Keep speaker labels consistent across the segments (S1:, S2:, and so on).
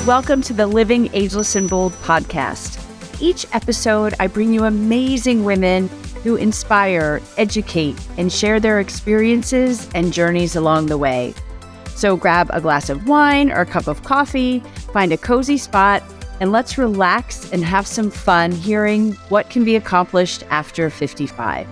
S1: Welcome to the Living Ageless and Bold podcast. Each episode, I bring you amazing women who inspire, educate, and share their experiences and journeys along the way. So grab a glass of wine or a cup of coffee, find a cozy spot, and let's relax and have some fun hearing what can be accomplished after 55.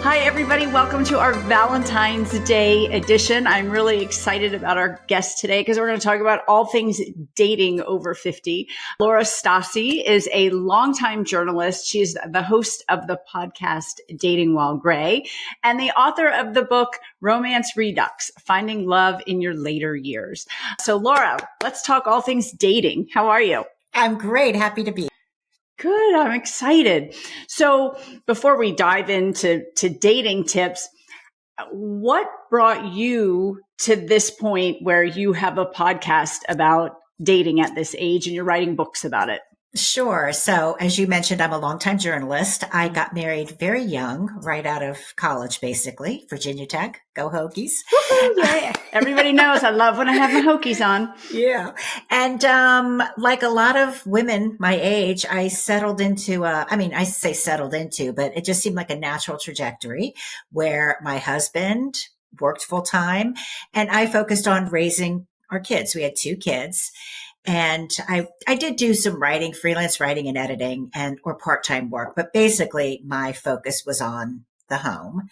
S1: Hi, everybody. Welcome to our Valentine's Day edition. I'm really excited about our guest today because we're going to talk about all things dating over 50. Laura Stassi is a longtime journalist. She's the host of the podcast Dating While Gray and the author of the book Romance Redux, Finding Love in Your Later Years. So Laura, let's talk all things dating. How are you?
S2: I'm great. Happy to be.
S1: Good. I'm excited. So before we dive into dating tips, what brought you to this point where you have a podcast about dating at this age and you're writing books about it?
S2: Sure. So as you mentioned, I'm a longtime journalist. I got married very young, right out of college, basically. Virginia Tech. Go Hokies.
S1: Yeah. Everybody knows I love when I have my Hokies on.
S2: Yeah. And like a lot of women my age, I settled into, I say settled into, but it just seemed like a natural trajectory where my husband worked full time and I focused on raising our kids. We had 2 kids. And I did do some writing, freelance writing and editing or part-time work, but basically my focus was on the home.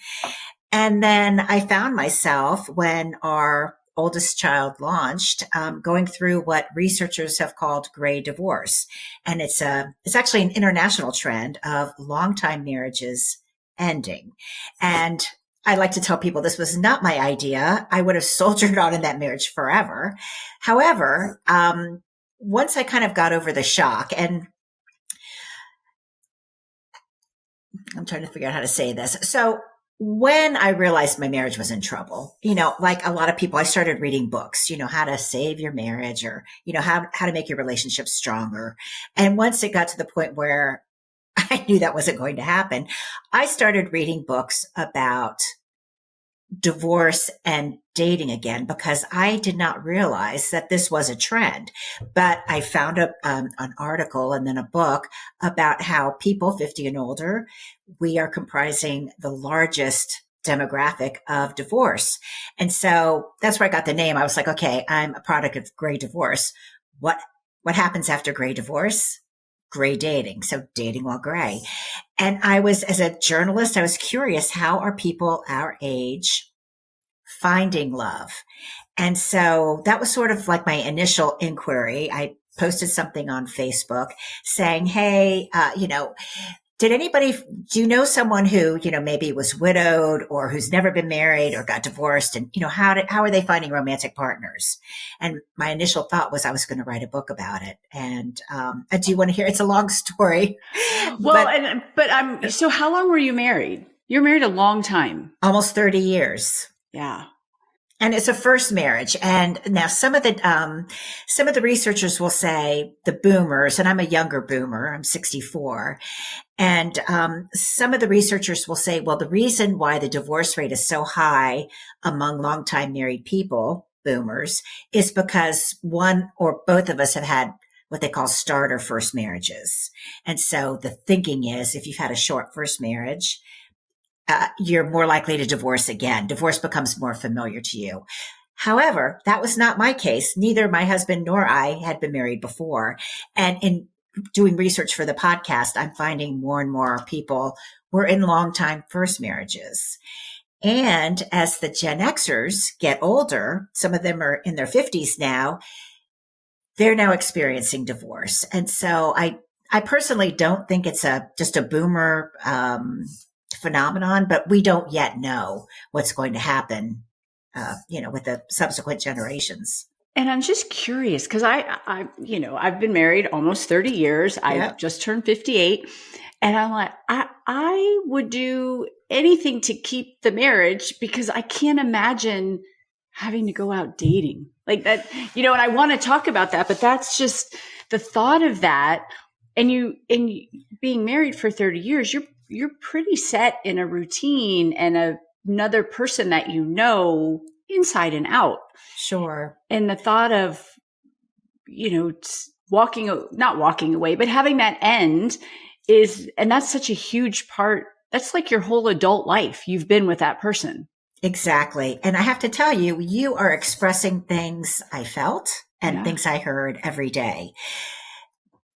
S2: And then I found myself when our oldest child launched, going through what researchers have called gray divorce. And it's actually an international trend of longtime marriages ending. And I like to tell people this was not my idea. I would have soldiered on in that marriage forever. However, once I kind of got over the shock, and I'm trying to figure out how to say this. So when I realized my marriage was in trouble, like a lot of people, I started reading books, how to save your marriage or, how to make your relationship stronger. And once it got to the point where I knew that wasn't going to happen, I started reading books about divorce and dating again because I did not realize that this was a trend. But I found an article and then a book about how people 50 and older, we are comprising the largest demographic of divorce. And so that's where I got the name. I was like, okay, I'm a product of gray divorce. What happens after gray divorce? Gray dating. So dating while gray. And as a journalist, I was curious, how are people our age finding love? And so that was sort of like my initial inquiry. I posted something on Facebook saying, hey, do you know someone who, maybe was widowed or who's never been married or got divorced? And, how are they finding romantic partners? And my initial thought was I was going to write a book about it. And do you want to hear? It's a long story.
S1: Well, so how long were you married? You're married a long time.
S2: Almost 30 years.
S1: Yeah.
S2: And it's a first marriage. And now some of the researchers will say the boomers, and I'm a younger boomer, I'm 64. And some of the researchers will say, well, the reason why the divorce rate is so high among longtime married people, boomers, is because one or both of us have had what they call starter first marriages. And so the thinking is if you've had a short first marriage, you're more likely to divorce again. Divorce becomes more familiar to you. However, that was not my case. Neither my husband nor I had been married before. And in doing research for the podcast, I'm finding more and more people were in long-time first marriages. And as the Gen Xers get older, some of them are in their 50s now, they're now experiencing divorce. And so I personally don't think it's just a boomer phenomenon, but we don't yet know what's going to happen, with the subsequent generations.
S1: And I'm just curious because I've been married almost 30 years. I just turned 58 and I'm like, I would do anything to keep the marriage because I can't imagine having to go out dating like that, and I want to talk about that, but that's just the thought of that. And being married for 30 years, you're pretty set in a routine and another person that inside and out.
S2: Sure.
S1: And the thought of not walking away, but having that end and that's such a huge part. That's like your whole adult life. You've been with that person.
S2: Exactly. And I have to tell you, you are expressing things I felt and things I heard every day.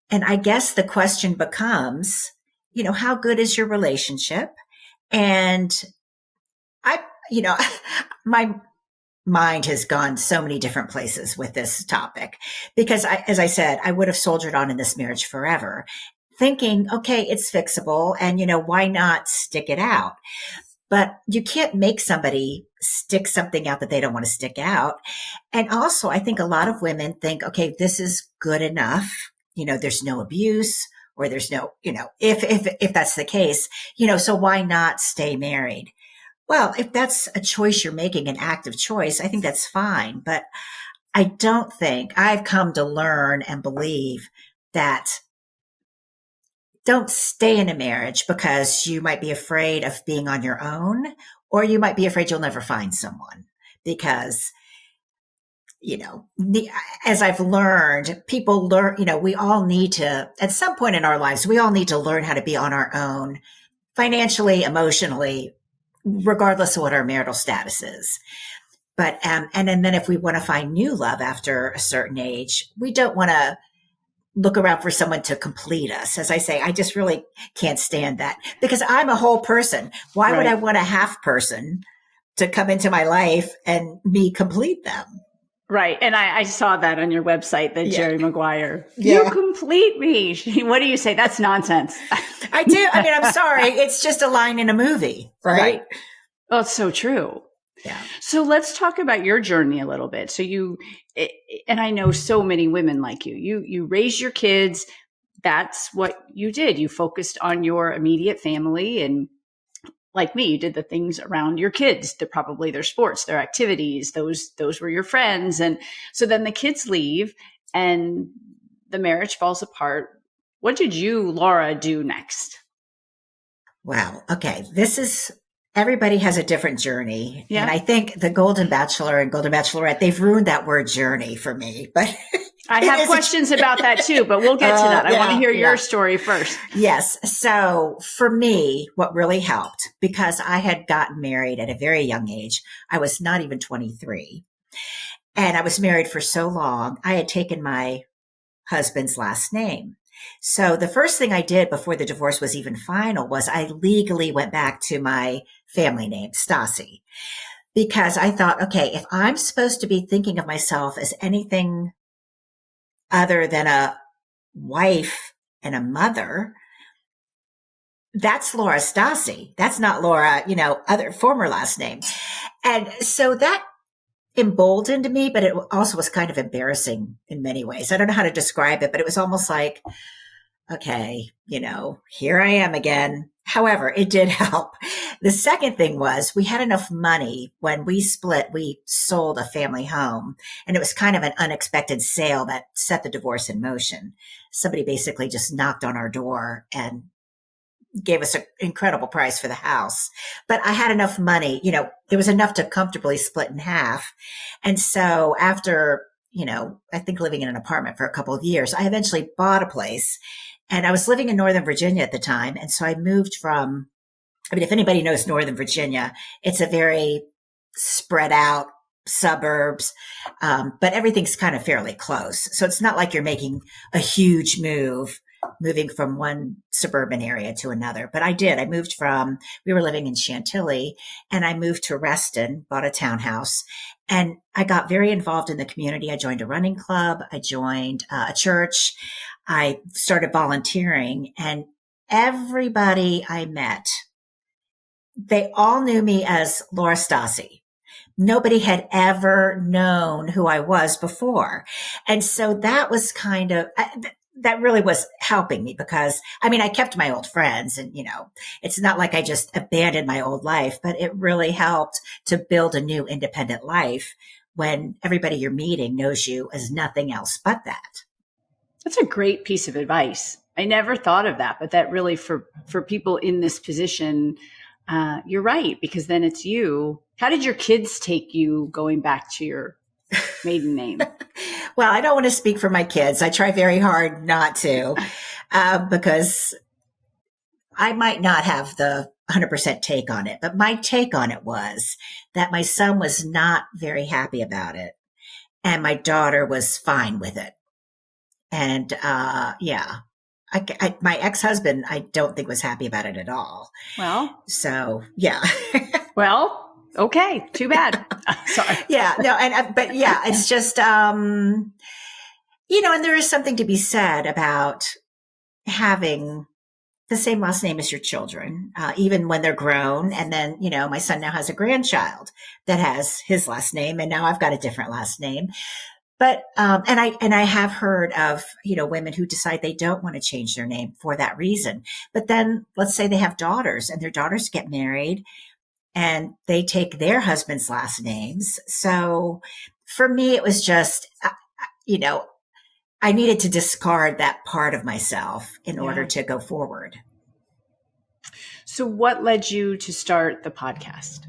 S2: And I guess the question becomes, how good is your relationship? And my mind has gone so many different places with this topic because as I said, I would have soldiered on in this marriage forever thinking, okay, it's fixable and, why not stick it out? But you can't make somebody stick something out that they don't want to stick out. And also, I think a lot of women think, okay, this is good enough. There's no abuse or there's no, if that's the case, so why not stay married? Well, if that's a choice you're making, an active choice, I think that's fine. But I don't think I've come to learn and believe that don't stay in a marriage because you might be afraid of being on your own, or you might be afraid you'll never find someone because, as I've learned, people learn, we all need to, at some point in our lives, we all need to learn how to be on our own financially, emotionally, regardless of what our marital status is. But, and then if we want to find new love after a certain age, we don't want to look around for someone to complete us. As I say, I just really can't stand that because I'm a whole person. Why would I want a half person to come into my life and me complete them?
S1: Right. And I saw that on your website, that Jerry Maguire, you complete me. What do you say? That's nonsense.
S2: I do. I mean, I'm sorry. It's just a line in a movie, right?
S1: Oh, it's so true.
S2: Yeah.
S1: So let's talk about your journey a little bit. So and I know so many women like you raised your kids. That's what you did. You focused on your immediate family, and like me, you did the things around your kids. They're probably their sports, their activities. Those were your friends. And so then the kids leave and the marriage falls apart. What did you, Laura, do next?
S2: Wow. Okay. Everybody has a different journey.
S1: Yeah.
S2: And I think the Golden Bachelor and Golden Bachelorette, they've ruined that word journey for me. But
S1: I have questions about that too, but we'll get to that. I want to hear your story first.
S2: Yes. So for me, what really helped, because I had gotten married at a very young age, I was not even 23. And I was married for so long, I had taken my husband's last name. So the first thing I did before the divorce was even final was I legally went back to my family name, Stassi, because I thought, okay, if I'm supposed to be thinking of myself as anything other than a wife and a mother, that's Laura Stassi. That's not Laura, other former last name. And so that emboldened me, but it also was kind of embarrassing in many ways. I don't know how to describe it, but it was almost like, okay, here I am again. However, it did help. The second thing was we had enough money when we split. We sold a family home, and it was kind of an unexpected sale that set the divorce in motion. Somebody basically just knocked on our door and gave us an incredible price for the house. But I had enough money, there was enough to comfortably split in half. And so after, I think living in an apartment for a couple of years, I eventually bought a place, and I was living in Northern Virginia at the time. And so I moved if anybody knows Northern Virginia, it's a very spread out suburbs, but everything's kind of fairly close. So it's not like you're making a huge moving from one suburban area to another. But I did. We were living in Chantilly, and I moved to Reston, bought a townhouse, and I got very involved in the community. I joined a running club. I joined a church. I started volunteering, and everybody I met, they all knew me as Laura Stassi. Nobody had ever known who I was before. And so that was that really was helping me because, I kept my old friends and, it's not like I just abandoned my old life, but it really helped to build a new independent life when everybody you're meeting knows you as nothing else but that.
S1: That's a great piece of advice. I never thought of that, but that really for people in this position, you're right, because then it's you. How did your kids take you going back to your maiden name?
S2: Well, I don't want to speak for my kids. I try very hard not to, because I might not have the 100% take on it, but my take on it was that my son was not very happy about it, and my daughter was fine with it. And yeah, my ex-husband, I don't think was happy about it at all.
S1: Well,
S2: so yeah.
S1: Well, okay, too bad. Sorry.
S2: Yeah, no, but yeah, it's just and there is something to be said about having the same last name as your children, even when they're grown. And then, my son now has a grandchild that has his last name, and now I've got a different last name. But and I have heard of women who decide they don't want to change their name for that reason. But then let's say they have daughters, and their daughters get married, and they take their husband's last names. So for me, it was just I needed to discard that part of myself in order to go forward.
S1: So what led you to start the podcast?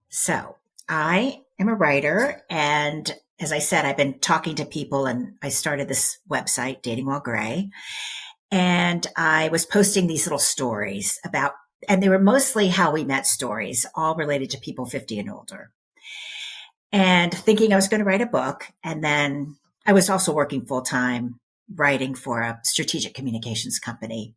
S2: So I am a writer, and as I said, I've been talking to people, and I started this website, Dating While Gray, and I was posting these little stories about, and they were mostly how we met stories, all related to people 50 and older, and thinking I was going to write a book. And then I was also working full time writing for a strategic communications company.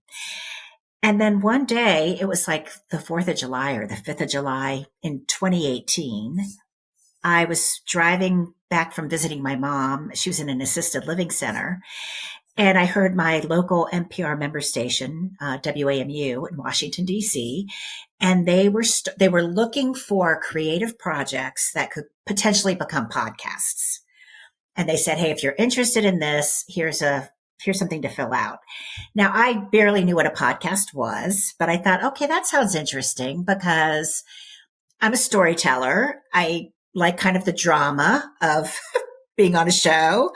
S2: And then one day, it was like the 4th of July or the 5th of July in 2018. I was driving back from visiting my mom. She was in an assisted living center. And I heard my local NPR member station, WAMU in Washington, D.C., and they were looking for creative projects that could potentially become podcasts. And they said, hey, if you're interested in this, here's something to fill out. Now, I barely knew what a podcast was, but I thought, okay, that sounds interesting because I'm a storyteller. I like kind of the drama of being on a show.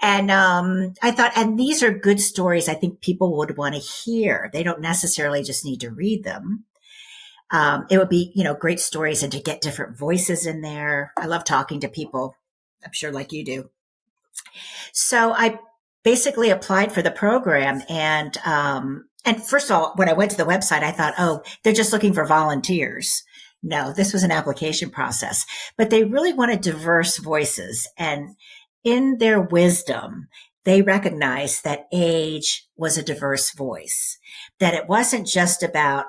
S2: And I thought, and these are good stories I think people would want to hear. They don't necessarily just need to read them. It would be, great stories, and to get different voices in there. I love talking to people, I'm sure like you do. So I basically applied for the program. And first of all, when I went to the website, I thought, oh, they're just looking for volunteers. No, this was an application process, but they really wanted diverse voices. And in their wisdom, they recognized that age was a diverse voice, that it wasn't just about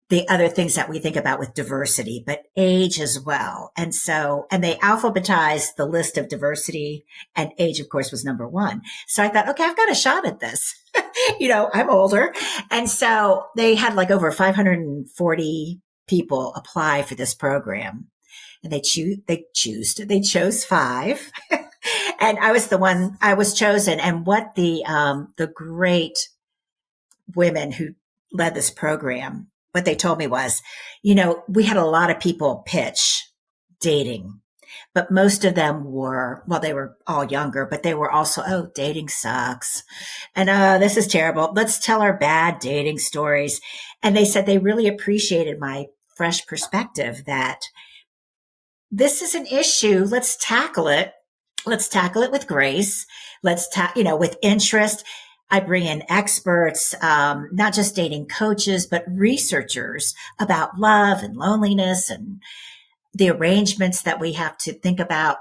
S2: the other things that we think about with diversity, but age as well. And they alphabetized the list of diversity, and age, of course, was number one. So I thought, okay, I've got a shot at this. I'm older. And so they had like over 540 people apply for this program. And they chose 5. And I was chosen. And what the great women who led this program, what they told me was, we had a lot of people pitch dating, but most of them they were all younger, but they were also, oh, dating sucks. And this is terrible. Let's tell our bad dating stories. And they said they really appreciated my fresh perspective that this is an issue. Let's tackle it. Let's tackle it with grace. With interest. I bring in experts, not just dating coaches, but researchers about love and loneliness and the arrangements that we have to think about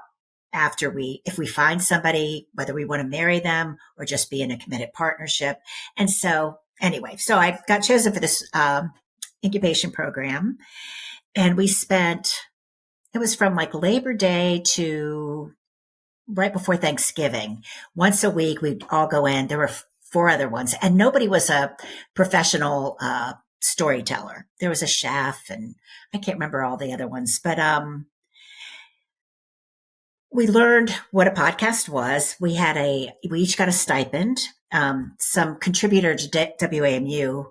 S2: if we find somebody, whether we want to marry them or just be in a committed partnership. And so I got chosen for this incubation program, and it was from like Labor Day to right before Thanksgiving. Once a week, we'd all go in. There were 4 other ones, and nobody was a professional storyteller. There was a chef, and I can't remember all the other ones, but we learned what a podcast was. We each got a stipend. Some contributor to WAMU,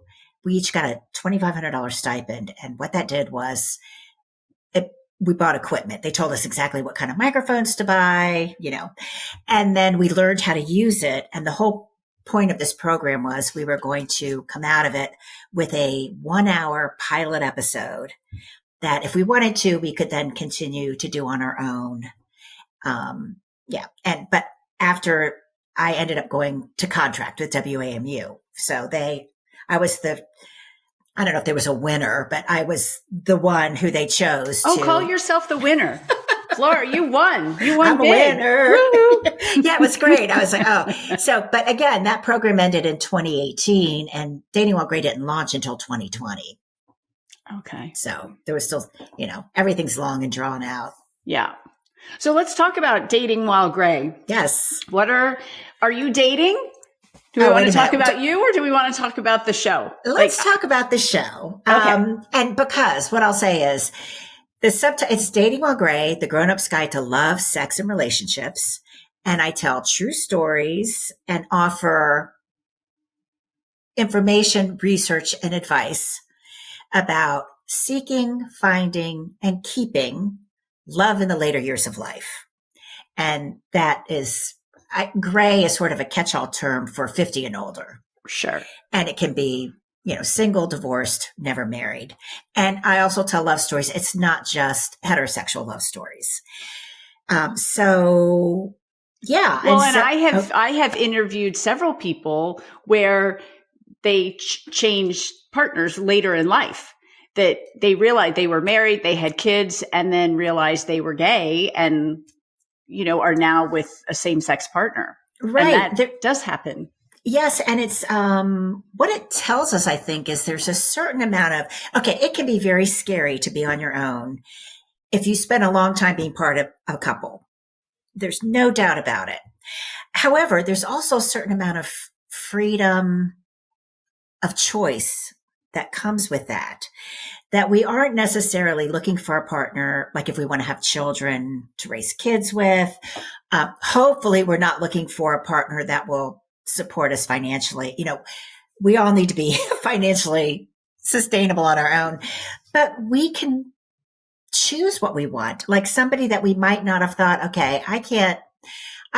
S2: we each got a $2,500 stipend, and what that did was we bought equipment. They told us exactly what kind of microphones to buy, and then we learned how to use it. And the whole point of this program was we were going to come out of it with a 1-hour pilot episode that if we wanted to, we could then continue to do on our own. Yeah. But after I ended up going to contract with WAMU. So I don't know if there was a winner, but I was the one who they chose
S1: Oh,
S2: to.
S1: call yourself the winner. Flora, you won. You won
S2: I'm
S1: big.
S2: a winner. Yeah, it was great. I was like, oh. So, but again, that program ended in 2018 and Dating While Gray didn't launch until 2020.
S1: Okay.
S2: So there was still, everything's long and drawn out.
S1: Yeah. So let's talk about Dating While Gray.
S2: Yes.
S1: Are you dating? Do we want to talk about you or do we want to talk about the show?
S2: Let's talk about the show.
S1: Okay.
S2: And because what I'll say is it's Dating While Gray, the grown-up's guide to love, sex, and relationships. And I tell true stories and offer information, research, and advice about seeking, finding, and keeping love in the later years of life. And that is, gray is sort of a catch-all term for 50 and older.
S1: Sure.
S2: And it can be, single, divorced, never married. And I also tell love stories. It's not just heterosexual love stories. So yeah.
S1: Well, and I have interviewed several people where they changed partners later in life, that they realized they were married, they had kids, and then realized they were gay and, are now with a same-sex partner.
S2: Right.
S1: And that does happen.
S2: Yes. And it's, what it tells us, I think, is there's a certain amount of, it can be very scary to be on your own if you spend a long time being part of a couple. There's no doubt about it. However, there's also a certain amount of freedom of choice that comes with that we aren't necessarily looking for a partner, like if we want to have children to raise kids with. Hopefully we're not looking for a partner that will support us financially. We all need to be financially sustainable on our own, but we can choose what we want. Like somebody that we might not have thought, okay, I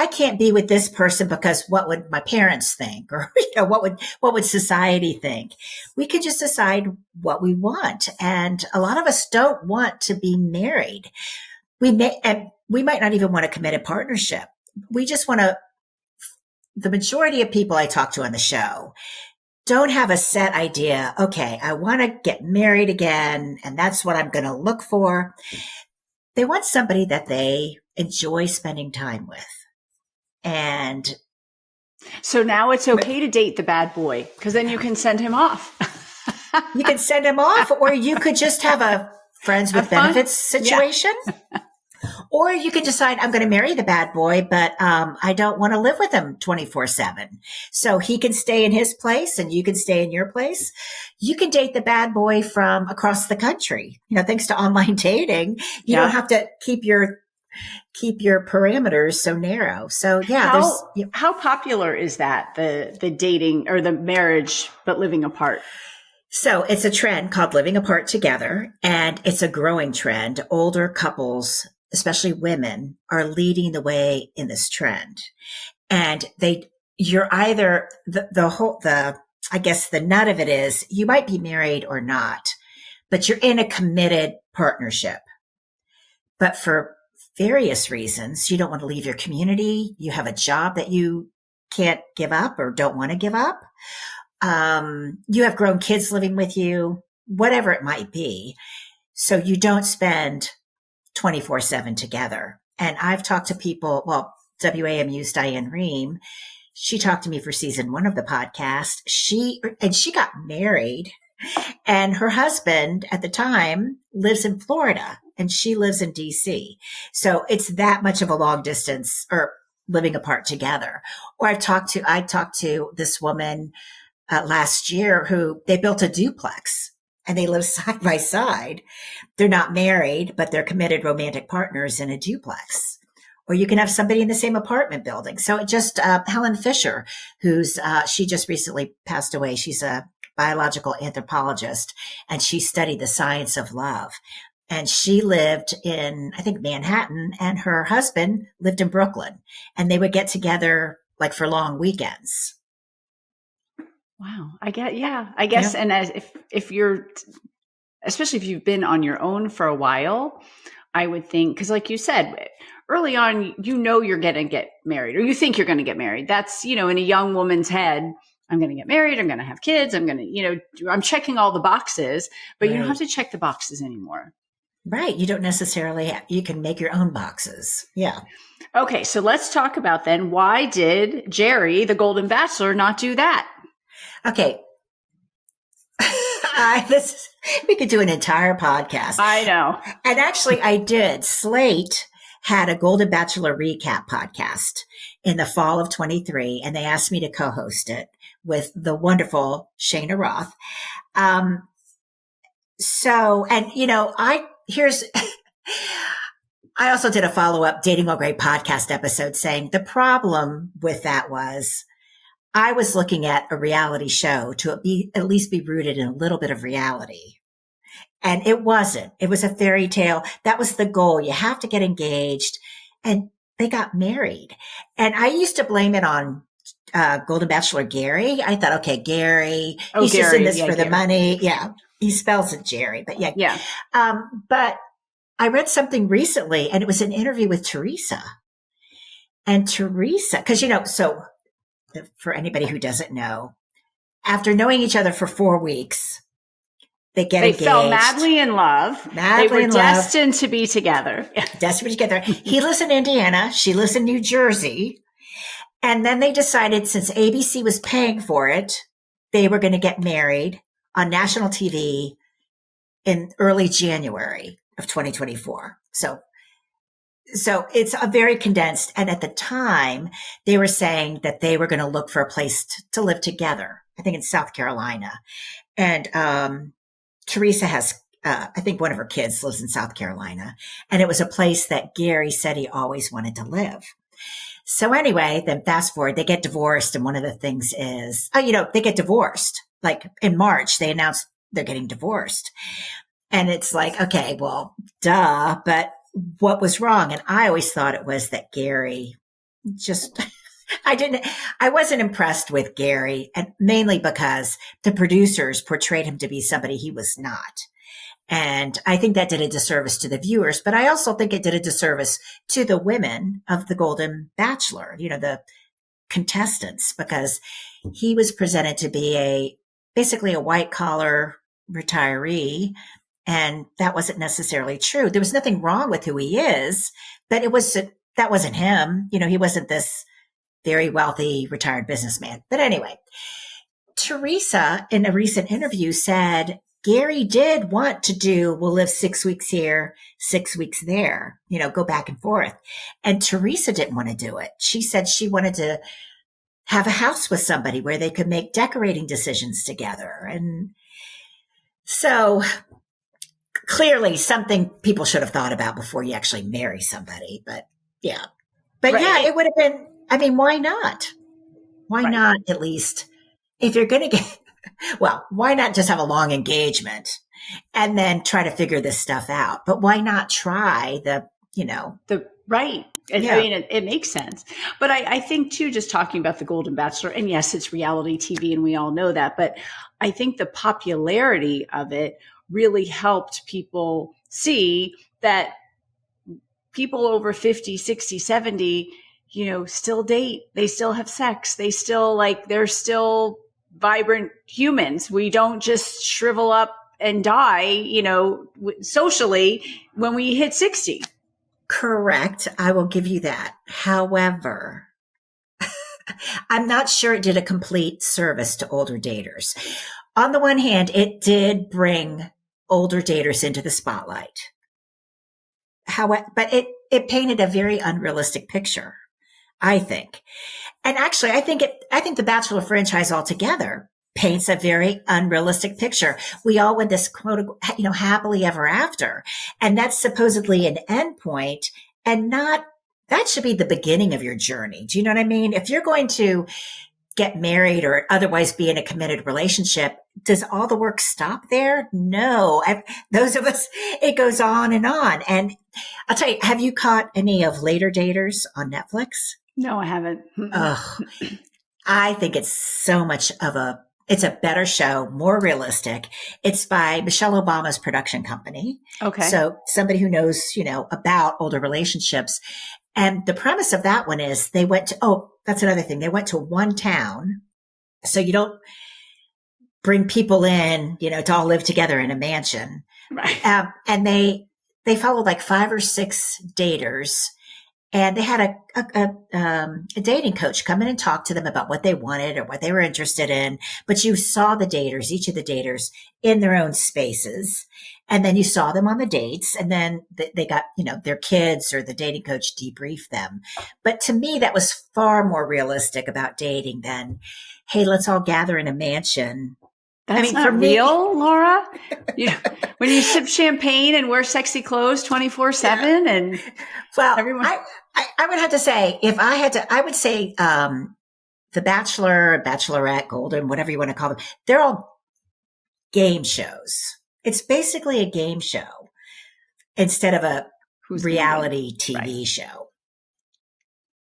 S2: can't be with this person because what would my parents think? Or, what would society think? We can just decide what we want. And a lot of us don't want to be married. We might not even want a committed partnership. We just want the majority of people I talk to on the show don't have a set idea. Okay, I want to get married again, and that's what I'm going to look for. They want somebody that they enjoy spending time with. And
S1: so now it's okay to date the bad boy because then you can send him off.
S2: You can send him off, or you could just have a friends with benefits situation. Yeah. Or you can decide, I'm going to marry the bad boy, but I don't want to live with him 24/7. So he can stay in his place and you can stay in your place. You can date the bad boy from across the country. Thanks to online dating, you don't have to keep your parameters so narrow. So yeah,
S1: how popular is that, the dating or the marriage, but living apart?
S2: So it's a trend called living apart together, and it's a growing trend. Older couples, especially women, are leading the way in this trend. And you're either I guess the nut of it is you might be married or not, but you're in a committed partnership. But for various reasons, you don't want to leave your community. You have a job that you can't give up or don't want to give up. You have grown kids living with you, whatever it might be. So you don't spend 24/7 together. And I've talked to people, WAMU's Diane Ream, she talked to me for season 1 of the podcast. She got married, and her husband at the time lives in Florida and she lives in DC. So it's that much of a long distance or living apart together. Or I talked to this woman last year who they built a duplex and they live side by side. They're not married, but they're committed romantic partners in a duplex. Or you can have somebody in the same apartment building. So it just, Helen Fisher, she just recently passed away. She's a biological anthropologist and she studied the science of love. And she lived in, I think, Manhattan, and her husband lived in Brooklyn, and they would get together like for long weekends.
S1: Wow. I guess. Yeah. And if you're, especially if you've been on your own for a while, I would think, because like you said, early on, you're going to get married, or you think you're going to get married. That's, in a young woman's head, I'm going to get married. I'm going to have kids. I'm going to, I'm checking all the boxes, but you don't have to check the boxes anymore.
S2: Right. You don't necessarily you can make your own boxes. Yeah.
S1: Okay. So let's talk about then, why did Jerry, the Golden Bachelor, not do that?
S2: Okay. We could do an entire podcast.
S1: I know.
S2: And actually I did. Slate had a Golden Bachelor recap podcast in the fall of 23, and they asked me to co-host it with the wonderful Shayna Roth. I also did a follow-up Dating While Great podcast episode saying the problem with that was I was looking at a reality show to at least be rooted in a little bit of reality. And it wasn't. It was a fairy tale. That was the goal. You have to get engaged. And they got married. And I used to blame it on Golden Bachelor Gary. I thought, okay, Gary, he's just in this for the money. Yeah. He spells it Jerry, but yeah.
S1: Yeah.
S2: But I read something recently, and it was an interview with Teresa. And Teresa, because, so for anybody who doesn't know, after knowing each other for 4 weeks, they engaged.
S1: They fell madly in love. They were destined to be together.
S2: Destined to be together. He lives in Indiana. She lives in New Jersey. And then they decided, since ABC was paying for it, they were going to get married on national TV in early January of 2024. So it's a very condensed. And at the time, they were saying that they were going to look for a place to live together. I think in South Carolina. And Teresa has, I think one of her kids lives in South Carolina. And it was a place that Gary said he always wanted to live. So anyway, then fast forward, they get divorced. And one of the things is, they get divorced. Like in March, they announced they're getting divorced. And it's like, okay, well, duh, but what was wrong? And I always thought it was that Gary just, I wasn't impressed with Gary, and mainly because the producers portrayed him to be somebody he was not. And I think that did a disservice to the viewers, but I also think it did a disservice to the women of the Golden Bachelor, the contestants, because he was presented to be basically a white collar retiree. And that wasn't necessarily true. There was nothing wrong with who he is, but that wasn't him. He wasn't this very wealthy retired businessman. But anyway, Teresa in a recent interview said Gary did want to we'll live 6 weeks here, 6 weeks there, go back and forth. And Teresa didn't want to do it. She said she wanted to have a house with somebody where they could make decorating decisions together. And so clearly something people should have thought about before you actually marry somebody. But yeah. But right. Yeah, it would have been, why not? Why not at least, if you're going to why not just have a long engagement and then try to figure this stuff out? But why not try
S1: right. Yeah. I mean, it makes sense. But I think too, just talking about the Golden Bachelor, and yes, it's reality TV and we all know that, but I think the popularity of it really helped people see that people over 50, 60, 70, still date. They still have sex. They still they're still vibrant humans. We don't just shrivel up and die, socially when we hit 60.
S2: Correct. I will give you that. However, I'm not sure it did a complete service to older daters. On the one hand, it did bring older daters into the spotlight. However, but it painted a very unrealistic picture, I think. And actually, I think the Bachelor franchise altogether paints a very unrealistic picture. We all want this quote, happily ever after. And that's supposedly an end point, and that should be the beginning of your journey. Do you know what I mean? If you're going to get married or otherwise be in a committed relationship, does all the work stop there? No. Those of us, it goes on. And I'll tell you, have you caught any of Later Daters on Netflix?
S1: No, I haven't.
S2: I think it's so much of a It's a better show, more realistic. It's by Michelle Obama's production company.
S1: Okay.
S2: So somebody who knows, about older relationships. And the premise of that one is they went to, that's another thing. They went to one town. So you don't bring people in, to all live together in a mansion.
S1: Right.
S2: And they followed like 5 or 6 daters. And they had a dating coach come in and talk to them about what they wanted or what they were interested in. But you saw the daters, each of the daters in their own spaces. And then you saw them on the dates. And then they got, their kids or the dating coach debriefed them. But to me, that was far more realistic about dating than, hey, let's all gather in a mansion.
S1: That's not real, Laura. When you sip champagne and wear sexy clothes 24/7 and everyone.
S2: I would have to say, if I had to, I would say, The Bachelor, Bachelorette, Golden, whatever you want to call them, they're all game shows. It's basically a game show instead of a reality TV show.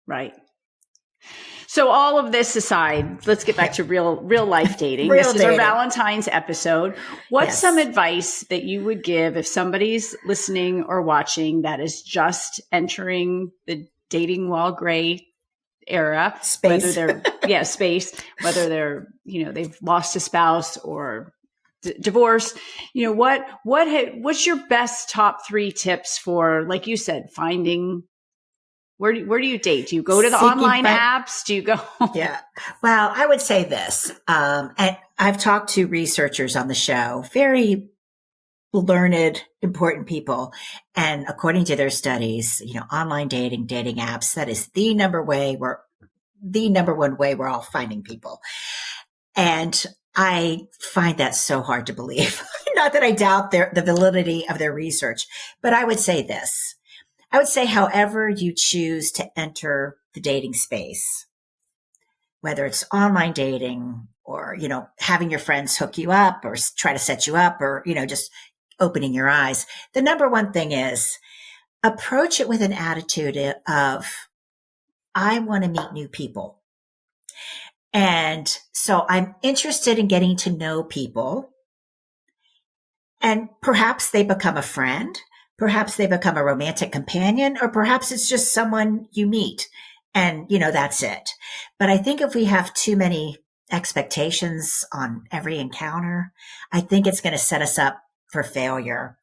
S1: Right. So all of this aside, let's get back to real life dating. This is our Valentine's episode. What's some advice that you would give if somebody's listening or watching that is just entering the dating while gray era?
S2: Space.
S1: Whether they're, they've lost a spouse or divorced, what's your best top 3 tips for, like you said, finding where do you date? Do you go to the online apps? Do you go?
S2: Yeah. Well, I would say this. And I've talked to researchers on the show, very learned, important people. And according to their studies, online dating apps, that is the number one way we're all finding people. And I find that so hard to believe. Not that I doubt the validity of their research, but I would say this. I would say, however you choose to enter the dating space, whether it's online dating or, having your friends hook you up or try to set you up or, just opening your eyes. The number one thing is approach it with an attitude of, I want to meet new people. And so I'm interested in getting to know people, and perhaps they become a friend. Perhaps they become a romantic companion, or perhaps it's just someone you meet and, that's it. But I think if we have too many expectations on every encounter, I think it's going to set us up for failure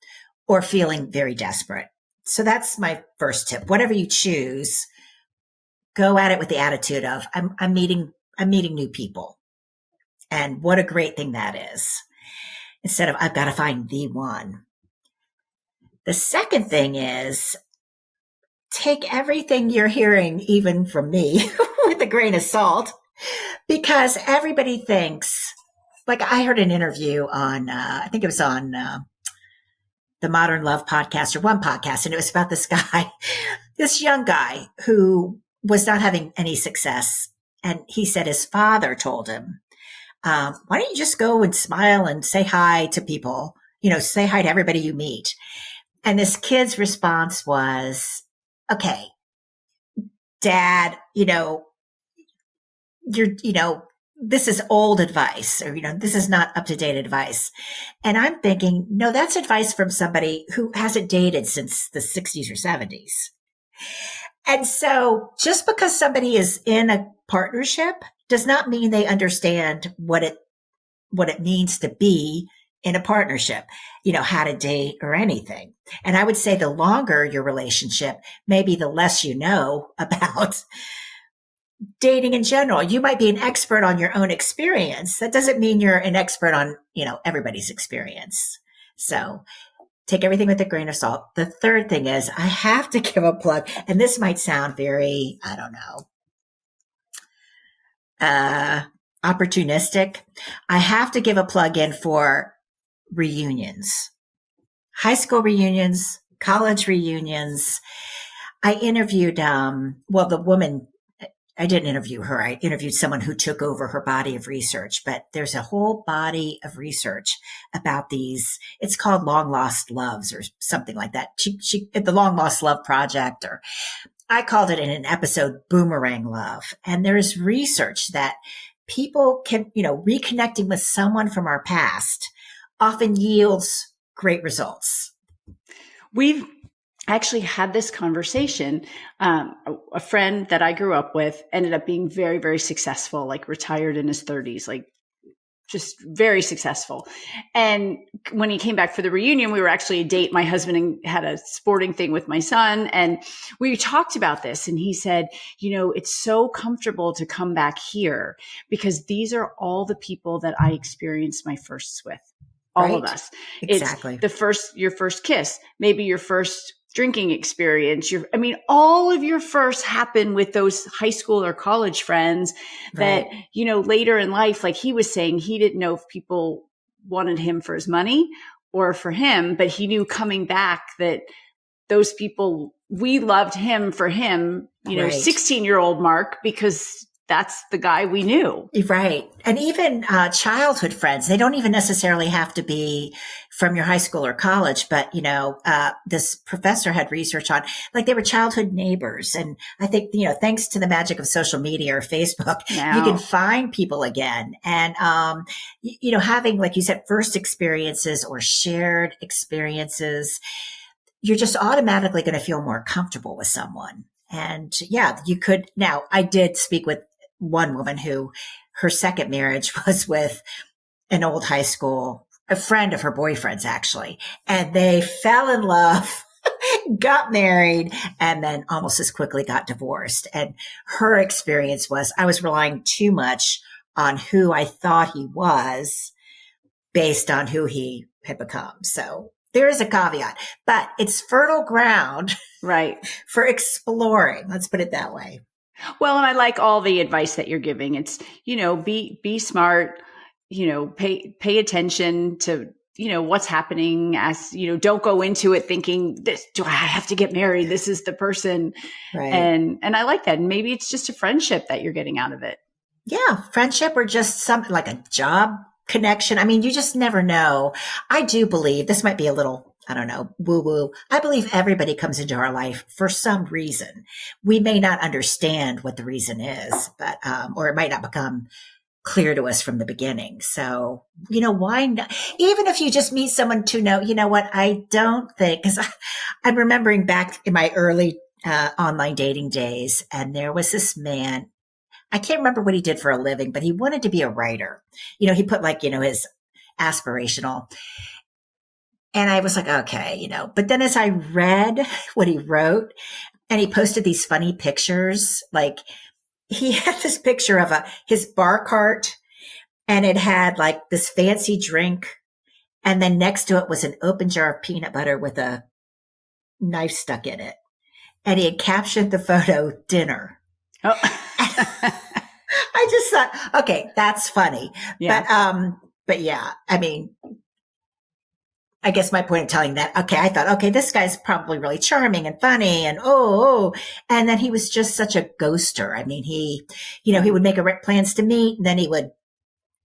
S2: or feeling very desperate. So that's my first tip. Whatever you choose, go at it with the attitude of, I'm meeting new people. And what a great thing that is. Instead of, I've got to find the one. The second thing is take everything you're hearing, even from me, with a grain of salt, because everybody thinks, like I heard an interview on, I think it was on the Modern Love podcast or one podcast, and it was about this young guy who was not having any success. And he said his father told him, why don't you just go and smile and say hi to people, say hi to everybody you meet. And this kid's response was, okay, Dad, this is old advice, or, this is not up to date advice. And I'm thinking, no, that's advice from somebody who hasn't dated since the 60s or 70s. And so just because somebody is in a partnership does not mean they understand what it means to be in a partnership, how to date or anything. And I would say the longer your relationship, maybe the less you know about dating in general. You might be an expert on your own experience. That doesn't mean you're an expert on, everybody's experience. So take everything with a grain of salt. The third thing is I have to give a plug, and this might sound very, opportunistic. I have to give a plug in for reunions, high school reunions, college reunions. I interviewed, the woman, I didn't interview her. I interviewed someone who took over her body of research, but there's a whole body of research about these. It's called Long Lost Loves or something like that. She the Long Lost Love Project, or I called it in an episode Boomerang Love. And there's research that people can, reconnecting with someone from our past often yields great results.
S1: We've actually had this conversation. A friend that I grew up with ended up being very, very successful, like retired in his 30s, like just very successful. And when he came back for the reunion, we were actually a date. My husband had a sporting thing with my son, and we talked about this. And he said, it's so comfortable to come back here because these are all the people that I experienced my firsts with. All of us.
S2: Exactly.
S1: It's your first kiss, maybe your first drinking experience. All of your firsts happen with those high school or college friends that, later in life, like he was saying, he didn't know if people wanted him for his money or for him, but he knew coming back that those people, we loved him for him, 16-year-old Mark, because that's the guy we knew.
S2: Right. And even childhood friends, they don't even necessarily have to be from your high school or college. But, this professor had research on, like, they were childhood neighbors. And I think, thanks to the magic of social media or Facebook, you can find people again. And, having, like you said, first experiences or shared experiences, you're just automatically going to feel more comfortable with someone. And you could. Now, I did speak with one woman who her second marriage was with an old high school, a friend of her boyfriend's actually, and they fell in love, got married, and then almost as quickly got divorced. And her experience was, I was relying too much on who I thought he was based on who he had become. So there is a caveat, but it's fertile ground,
S1: right,
S2: for exploring. Let's put it that way.
S1: Well, and I like all the advice that you're giving. It's, be smart, pay attention to, what's happening as, don't go into it thinking do I have to get married? This is the person.
S2: Right.
S1: And I like that. And maybe it's just a friendship that you're getting out of it.
S2: Yeah. Friendship or just something like a job connection. I mean, you just never know. I do believe this might be a little, I don't know, woo woo. I believe everybody comes into our life for some reason. We may not understand what the reason is, but, or it might not become clear to us from the beginning. So, why not? Even if you just meet someone to know, what, I don't think, because I'm remembering back in my early online dating days, and there was this man, I can't remember what he did for a living, but he wanted to be a writer. He put his aspirational. And I was like, okay, but then as I read what he wrote and he posted these funny pictures, like he had this picture of his bar cart and it had like this fancy drink. And then next to it was an open jar of peanut butter with a knife stuck in it. And he had captioned the photo dinner.
S1: Oh.
S2: I just thought, okay, that's funny. Yeah. But yeah, I mean, I guess my point of telling that, okay, I thought, okay, this guy's probably really charming and funny and and then he was just such a ghoster. I mean, he would make plans to meet and then he would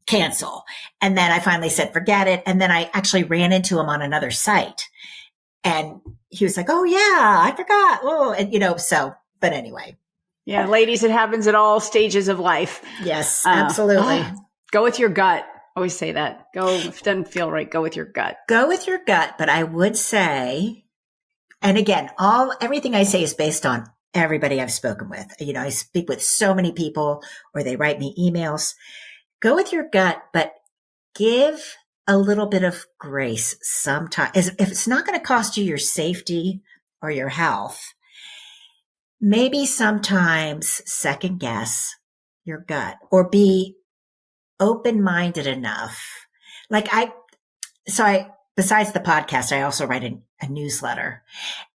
S2: cancel. And then I finally said, forget it. And then I actually ran into him on another site and he was like, oh yeah, I forgot. Oh, and but anyway.
S1: Yeah. Ladies, it happens at all stages of life.
S2: Yes, absolutely.
S1: Go with your gut. Always say that. If it doesn't feel right, go with your gut.
S2: Go with your gut. But I would say, and again, everything I say is based on everybody I've spoken with. I speak with so many people or they write me emails. Go with your gut, but give a little bit of grace sometimes. If it's not going to cost you your safety or your health, maybe sometimes second guess your gut or be open-minded enough. Besides the podcast, I also write a newsletter.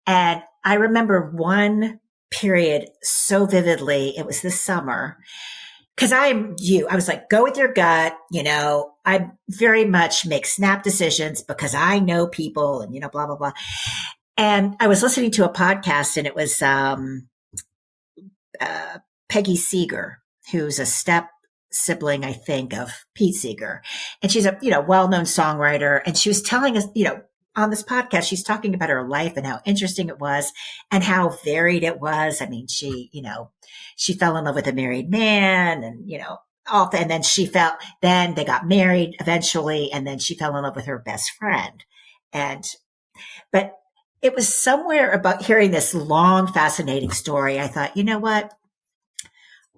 S2: And I remember one period so vividly. It was this summer. Cause I was like, go with your gut. I very much make snap decisions because I know people and, blah, blah, blah. And I was listening to a podcast and it was, Peggy Seeger, who's a step sibling, I think, of Pete Seeger. And she's a, well-known songwriter. And she was telling us, on this podcast, she's talking about her life and how interesting it was and how varied it was. I mean, she fell in love with a married man and, off. And then then they got married eventually. And then she fell in love with her best friend. But it was somewhere about hearing this long, fascinating story. I thought, you know what?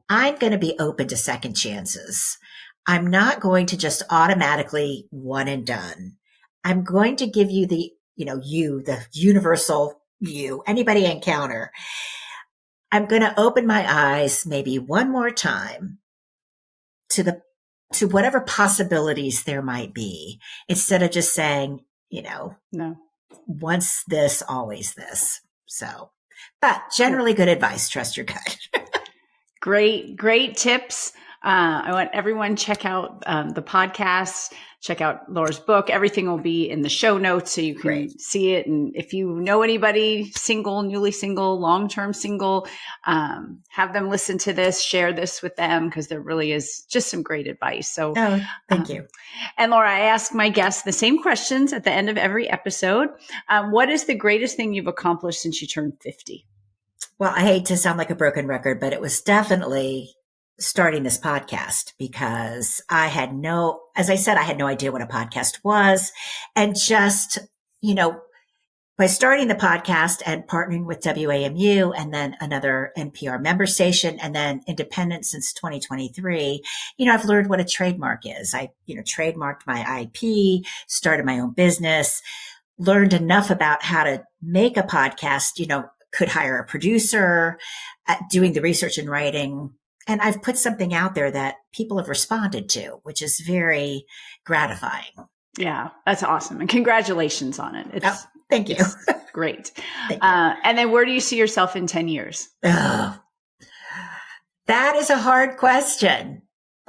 S2: I'm going to be open to second chances. I'm not going to just automatically one and done. I'm going to give you the universal you, anybody I encounter. I'm going to open my eyes maybe one more time to whatever possibilities there might be, instead of just saying,
S1: no,
S2: once this, always this. So, but generally good advice. Trust your gut.
S1: Great tips. I want everyone check out the podcast, check out Laura's book. Everything will be in the show notes so you can see it. And if you know anybody single, newly single, long-term single, have them listen to this, share this with them, because there really is just some great advice. So
S2: thank you.
S1: And Laura, I ask my guests the same questions at the end of every episode. What is the greatest thing you've accomplished since you turned 50?
S2: Well, I hate to sound like a broken record, but it was definitely starting this podcast, because as I said, I had no idea what a podcast was. And just, by starting the podcast and partnering with WAMU and then another NPR member station and then independent since 2023, I've learned what a trademark is. I, trademarked my IP, started my own business, learned enough about how to make a podcast, could hire a producer, doing the research and writing. And I've put something out there that people have responded to, which is very gratifying.
S1: Yeah, that's awesome. And congratulations on it.
S2: Thank you.
S1: Great.
S2: Thank you.
S1: And then where do you see yourself in 10 years?
S2: Oh, that is a hard question,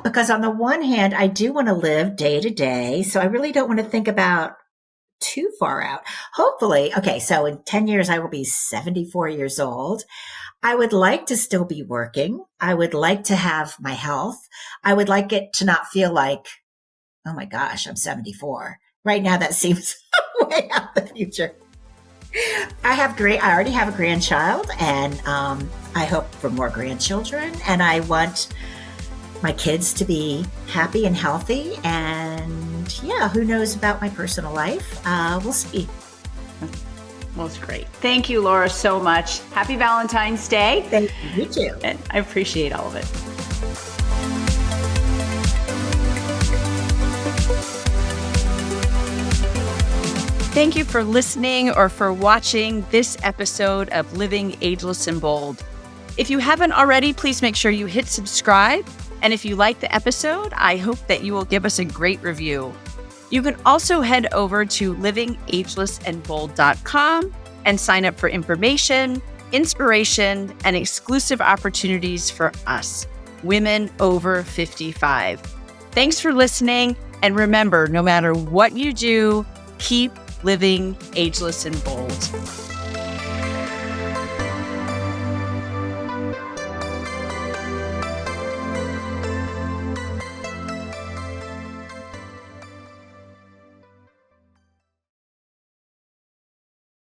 S2: because on the one hand, I do want to live day to day. So I really don't want to think about too far out. Hopefully. Okay. So in 10 years, I will be 74 years old. I would like to still be working. I would like to have my health. I would like it to not feel like, oh my gosh, I'm 74. Right now, that seems way out in the future. I already have a grandchild, and I hope for more grandchildren. And I want my kids to be happy and healthy. And yeah, who knows about my personal life? We'll see.
S1: Well, it's great. Thank you, Laura, so much. Happy Valentine's Day.
S2: Thank you. You too.
S1: And I appreciate all of it. Thank you for listening or for watching this episode of Living Ageless and Bold. If you haven't already, please make sure you hit subscribe. And if you like the episode, I hope that you will give us a great review. You can also head over to livingagelessandbold.com and sign up for information, inspiration, and exclusive opportunities for us, women over 55. Thanks for listening. And remember, no matter what you do, keep living ageless and bold.